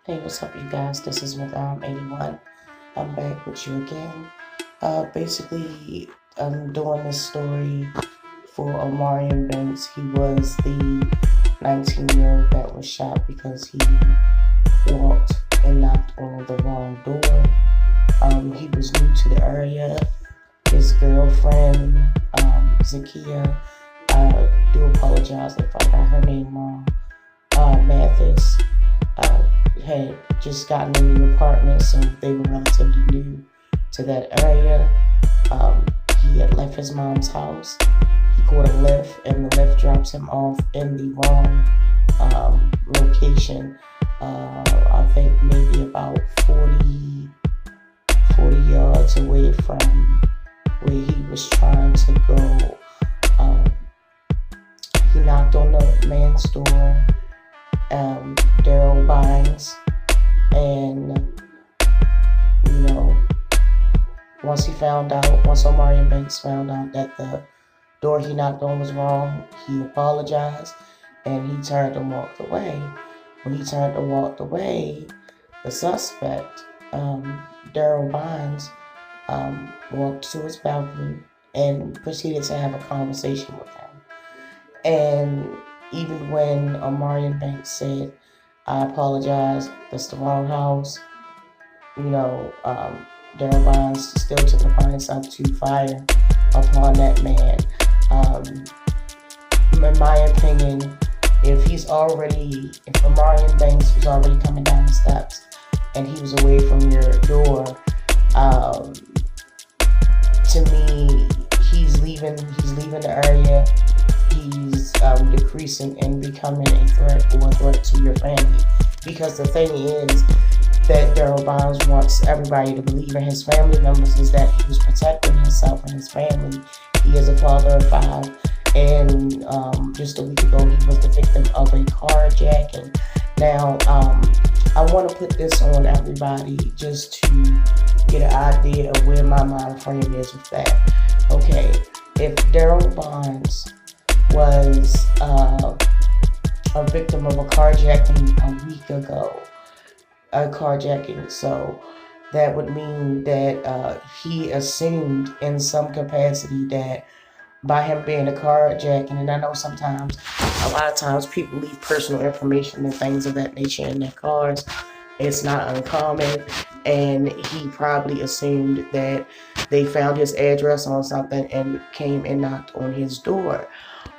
Hey, what's up, you guys? This is Madame 81. I'm back with you again. Basically, I'm doing this story for Omarion Banks. He was the 19-year-old that was shot because he walked and knocked on the wrong door. He was new to the area. His girlfriend, Zakia, I do apologize if I got her name wrong, Mathis, had just gotten a new apartment, so they were relatively new to that area. He had left his mom's house. He caught a lift, and the lift drops him off in the wrong location. I think maybe about 40 yards away from where he was trying to go. He knocked on the man's door, Daryl Bynes, and once Omarion Banks found out that the door he knocked on was wrong, he apologized and he turned and walked away. When he turned and walked away, the suspect, Daryl Bynes, walked to his balcony and proceeded to have a conversation with him. And even when Omarion Banks said, "I apologize, that's the wrong house," Daryl Bynes still took it upon himself to fire upon that man. In my opinion, if Omarion Banks was already coming down the steps and he was away from your door, to me, he's leaving the area. He's decreasing and becoming a threat to your family. Because the thing is that Daryl Bynes wants everybody to believe, in his family members, is that he was protecting himself and his family. He is a father of 5, and just a week ago he was the victim of a carjacking. Now, I want to put this on everybody just to get an idea of where my mind frame is with that. Okay, if Daryl Bynes was a victim of a carjacking a week ago, so that would mean that he assumed in some capacity that by him being a carjacking, and I know a lot of times people leave personal information and things of that nature in their cars. It's not uncommon, and he probably assumed that they found his address on something and came and knocked on his door.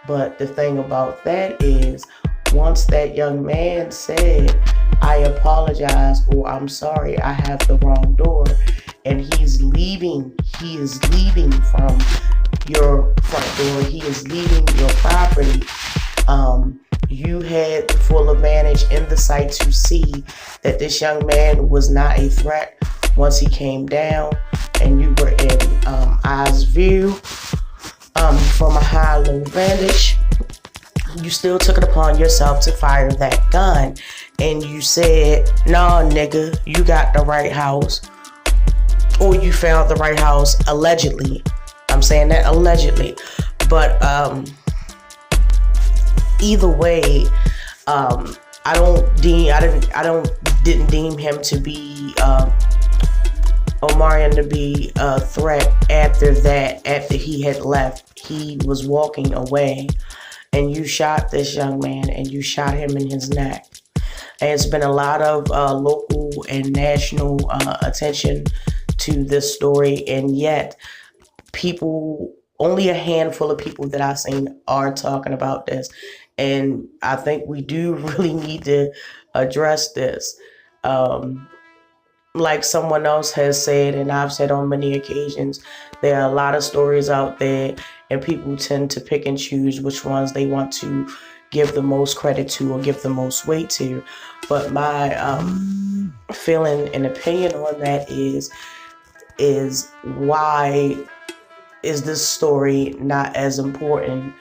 But the thing about that is, once that young man said, "I apologize," or "I'm sorry, I have the wrong door," and he is leaving from your front door, he is leaving your property, you had full advantage in the sight to see that this young man was not a threat once he came down, and you were in eyes view from a high-low vantage. You still took it upon yourself to fire that gun, and you said, "Nah, nigga, you got the right house," or you found the right house allegedly. I'm saying that allegedly, but either way, I didn't deem him to be Omarion to be a threat after he had left. He was walking away, and you shot this young man, and you shot him in his neck. And it's been a lot of local and national attention to this story, and yet only a handful of people that I've seen are talking about this. And I think we do really need to address this. Like someone else has said, and I've said on many occasions, there are a lot of stories out there, and people tend to pick and choose which ones they want to give the most credit to or give the most weight to. But my feeling and opinion on that is why is this story not as important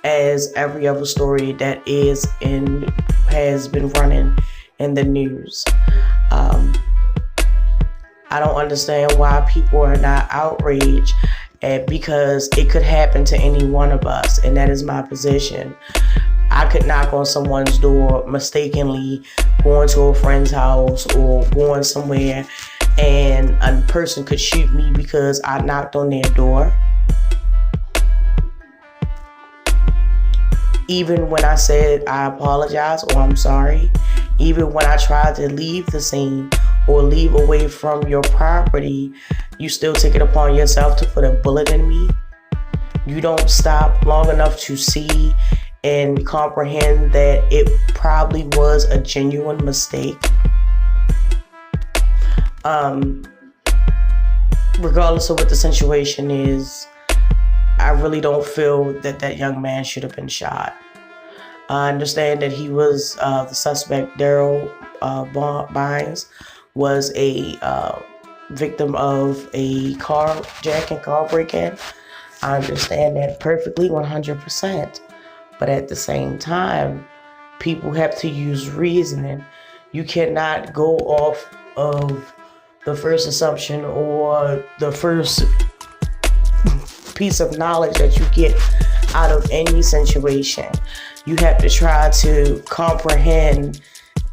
as every other story that is and has been running in the news? I don't understand why people are not outraged, because it could happen to any one of us, and that is my position. I could knock on someone's door mistakenly, going to a friend's house or going somewhere, and a person could shoot me because I knocked on their door. Even when I said I apologize or I'm sorry, even when I tried to leave the scene or leave away from your property, you still take it upon yourself to put a bullet in me. You don't stop long enough to see and comprehend that it probably was a genuine mistake. Regardless of what the situation is, I really don't feel that that young man should have been shot. I understand that he was the suspect, Daryl Bynes, was a victim of a carjacking, car break-in. I understand that perfectly, 100%. But at the same time, people have to use reasoning. You cannot go off of the first assumption or the first piece of knowledge that you get out of any situation. You have to try to comprehend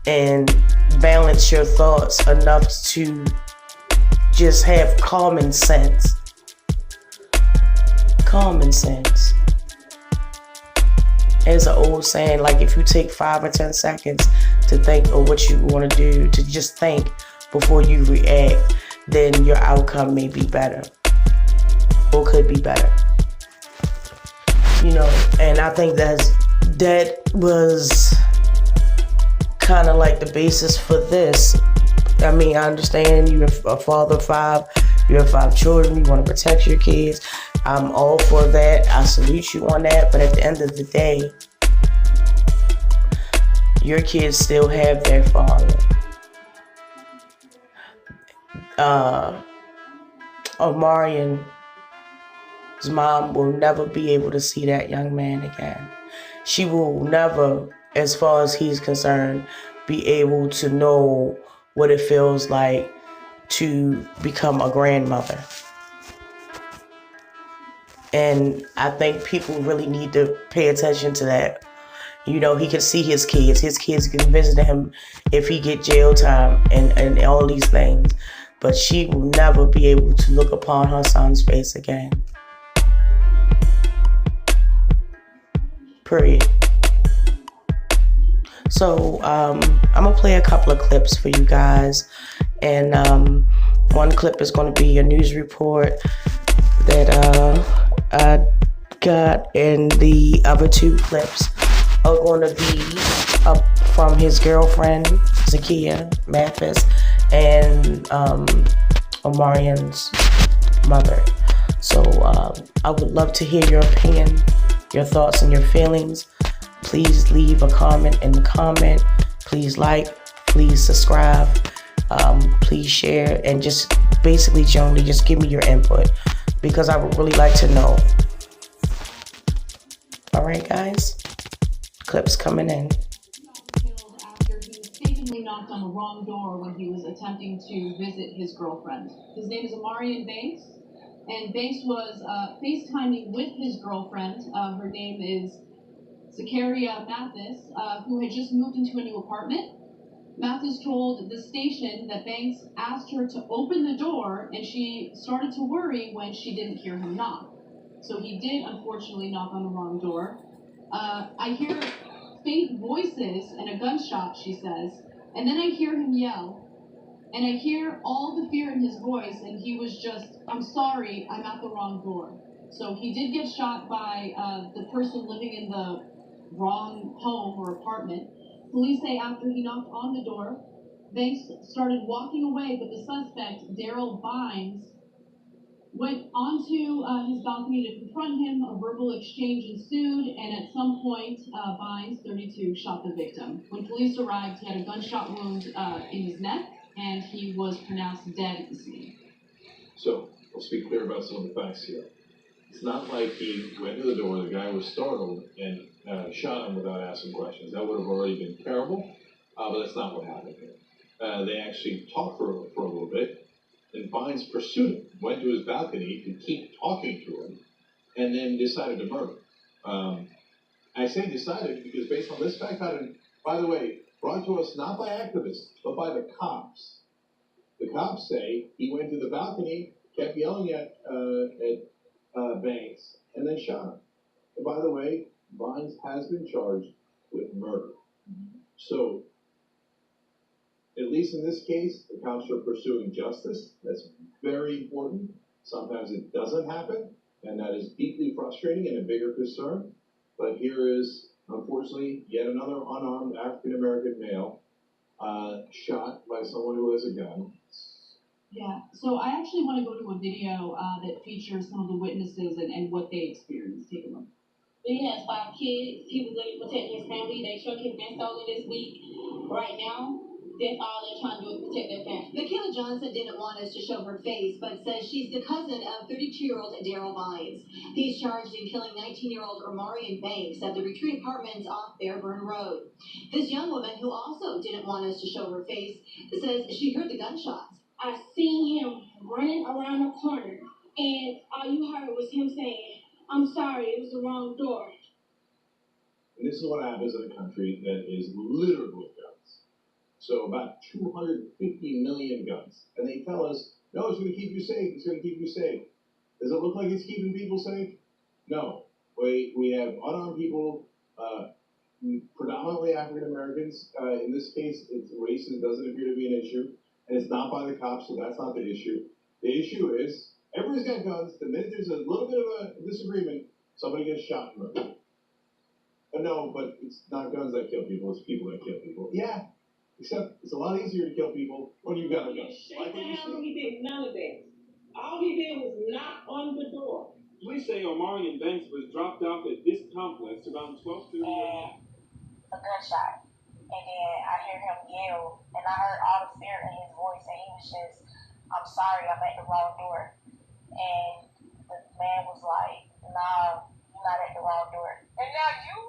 and balance your thoughts enough to just have common sense. Common sense. There's an old saying, like, if you take 5 or 10 seconds to think of what you want to do, to just think before you react, then your outcome may be better or could be better. You know, and I think that was kind of like the basis for this. I mean, I understand you're a father of 5, you have 5 children, you want to protect your kids. I'm all for that. I salute you on that. But at the end of the day, your kids still have their father. Omarian's mom will never be able to see that young man again. She will never, as far as he's concerned, be able to know what it feels like to become a grandmother. And I think people really need to pay attention to that. You know, he can see his kids. His kids can visit him if he get jail time and all these things. But she will never be able to look upon her son's face again. Period. So I'm going to play a couple of clips for you guys. And one clip is going to be a news report that I got, and the other 2 clips are going to be from his girlfriend, Zakia Mathis, and Omarian's mother. So I would love to hear your opinion, your thoughts, and your feelings. Please leave a comment in the comment. Please like, please subscribe, please share, and just basically generally just give me your input, because I would really like to know. All right, guys, clips coming in. After he mistakenly knocked on the wrong door when he was attempting to visit his girlfriend. His name is Omarian Banks, and Banks was FaceTiming with his girlfriend. Her name is Zakia Mathis, who had just moved into a new apartment. Mathis told the station that Banks asked her to open the door, and she started to worry when she didn't hear him knock. So he did, unfortunately, knock on the wrong door. I hear faint voices and a gunshot, she says, and then I hear him yell, and I hear all the fear in his voice, and he was just, I'm sorry, I'm at the wrong door. So he did get shot by the person living in the wrong home or apartment. Police say after he knocked on the door, Banks started walking away, but the suspect, Daryl Bynes, went onto his balcony to confront him. A verbal exchange ensued, and at some point, Bynes, 32, shot the victim. When police arrived, he had a gunshot wound in his neck, and he was pronounced dead at the scene. So, let's be clear about some of the facts here. It's not like he went to the door, the guy was startled, and shot him without asking questions. That would have already been terrible, but that's not what happened here. They actually talked for a little bit, and Bynes pursued him, went to his balcony to keep talking to him, and then decided to murder him. I say decided because based on this fact pattern, by the way, brought to us not by activists, but by the cops. The cops say he went to the balcony, kept yelling at Banks, and then shot him. And by the way, Vines has been charged with murder. So, at least in this case, the cops are pursuing justice. That's very important. Sometimes it doesn't happen, and that is deeply frustrating and a bigger concern. But here is, unfortunately, yet another unarmed African American male shot by someone who has a gun. Yeah, so I actually want to go to a video that features some of the witnesses and what they experienced. Take a look. He has 5 kids. He was literally protecting his family. They truck has been stolen this week. Right now, that's all they're trying to do is protect their family. Michaela Johnson didn't want us to show her face, but says she's the cousin of 32-year-old Daryl Vines. He's charged in killing 19-year-old Omarion Banks at the Retreat Apartments off Fairburn Road. This young woman, who also didn't want us to show her face, says she heard the gunshots. I seen him running around the corner, and all you heard was him saying, "I'm sorry, it was the wrong door." And this is what happens in a country that is littered with guns. So about 250 million guns. And they tell us, no, it's going to keep you safe. It's going to keep you safe. Does it look like it's keeping people safe? No. We have unarmed people, predominantly African Americans. In this case, it's race doesn't appear to be an issue. And it's not by the cops, so that's not the issue. The issue is, everybody's got guns. The minute there's a little bit of a disagreement, somebody gets shot and murdered. No, but it's not guns that kill people, it's people that kill people. Yeah, except it's a lot easier to kill people when you've got a gun. Like he did none of that. All he did was knock on the door. Police say Omarion Banks was dropped off at this complex around 12:30. A gunshot. And then I hear him yell, and I heard all the fear in his voice, and he was just, "I'm sorry, I'm at the wrong door." And the man was like, "Nah, you're not at the wrong door." And now you